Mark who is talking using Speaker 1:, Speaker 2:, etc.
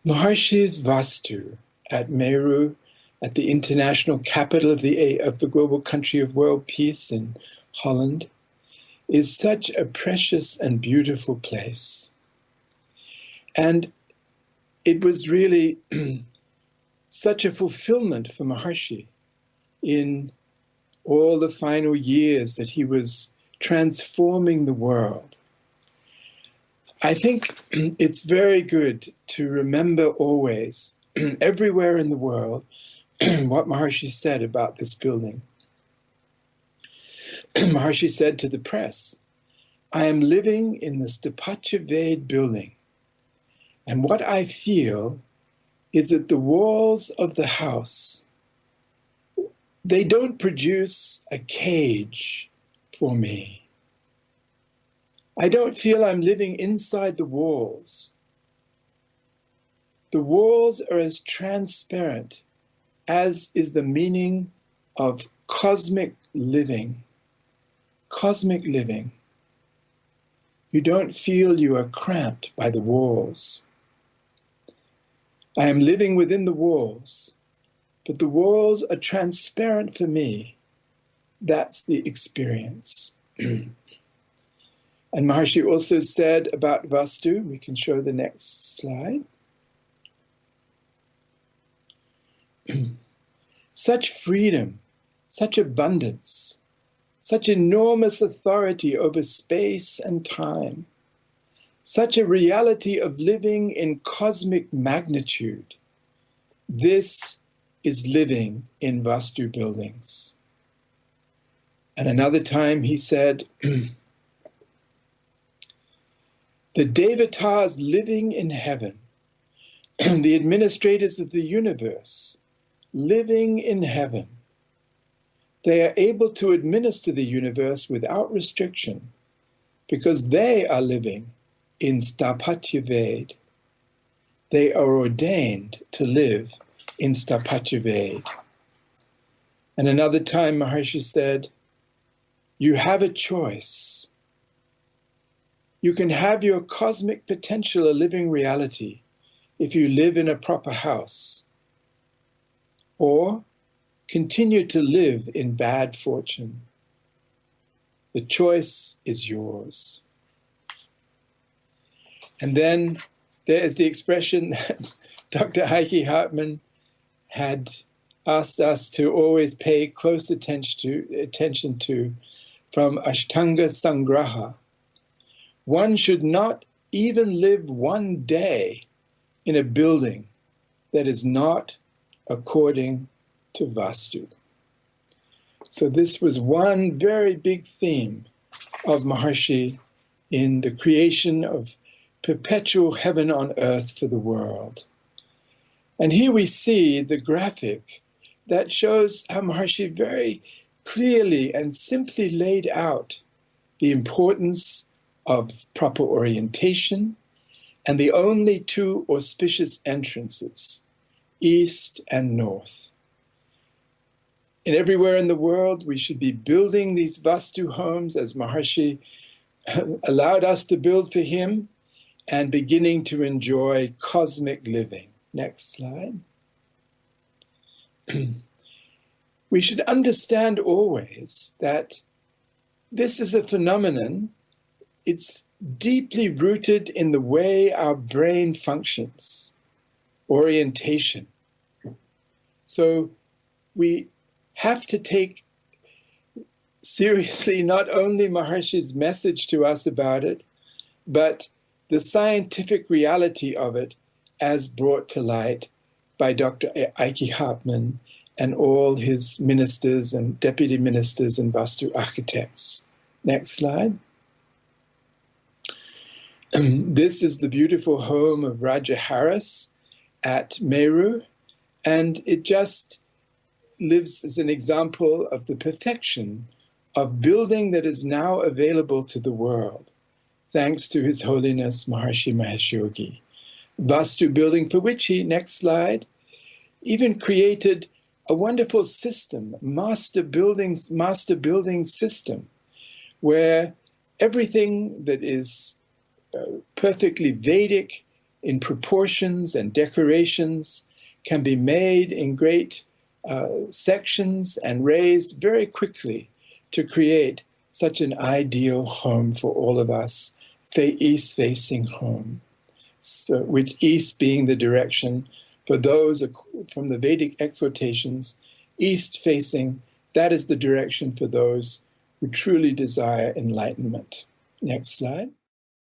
Speaker 1: Maharishi's Vastu at Meru, at the international capital of the global country of world peace in Holland, is such a precious and beautiful place. And it was really such a fulfillment for Maharishi in all the final years that he was transforming the world. I think it's very good to remember always, everywhere in the world, what Maharishi said about this building. Maharishi said to the press, "I am living in the Stapachevade building, and what I feel is that the walls of the house, they don't produce a cage for me. I don't feel I'm living inside the walls. The walls are as transparent as is the meaning of cosmic living. Cosmic living. You don't feel you are cramped by the walls. I am living within the walls, but the walls are transparent for me. That's the experience." And Maharishi also said about Vastu, we can show the next slide. Such freedom, such abundance, such enormous authority over space and time, such a reality of living in cosmic magnitude. This is living in Vastu buildings. And another time he said, the Devatas living in heaven, the administrators of the universe living in heaven, they are able to administer the universe without restriction because they are living in Stapachevade. They are ordained to live in Stapachevade. And another time Maharishi said, you have a choice. You can have your cosmic potential a living reality if you live in a proper house, or continue to live in bad fortune. The choice is yours. And then there is the expression that Dr. Heike Hartman had asked us to always pay close attention to from Ashtanga Sangraha. One should not even live one day in a building that is not according to Vastu. So this was one very big theme of Maharishi in the creation of perpetual heaven on earth for the world. And here we see the graphic that shows how Maharishi very clearly and simply laid out the importance of proper orientation and the only two auspicious entrances, east and north. And everywhere in the world, we should be building these Vastu homes as Maharishi allowed us to build for him and beginning to enjoy cosmic living. Next slide. We should understand always that this is a phenomenon. It's deeply rooted in the way our brain functions, orientation. So we have to take seriously not only Maharishi's message to us about it, but the scientific reality of it as brought to light by Dr. Heike Hartman and all his ministers and deputy ministers and Vastu architects. Next slide. This is the beautiful home of Raja Harris at Meru, and it just lives as an example of the perfection of building that is now available to the world, thanks to His Holiness Maharishi Mahesh Yogi. Vastu building for which he, next slide, even created a wonderful system, master building system, where everything that is perfectly Vedic in proportions and decorations, can be made in great sections and raised very quickly to create such an ideal home for all of us, east-facing home. So, with east being the direction for those from the Vedic exhortations, east-facing, that is the direction for those who truly desire enlightenment. Next slide.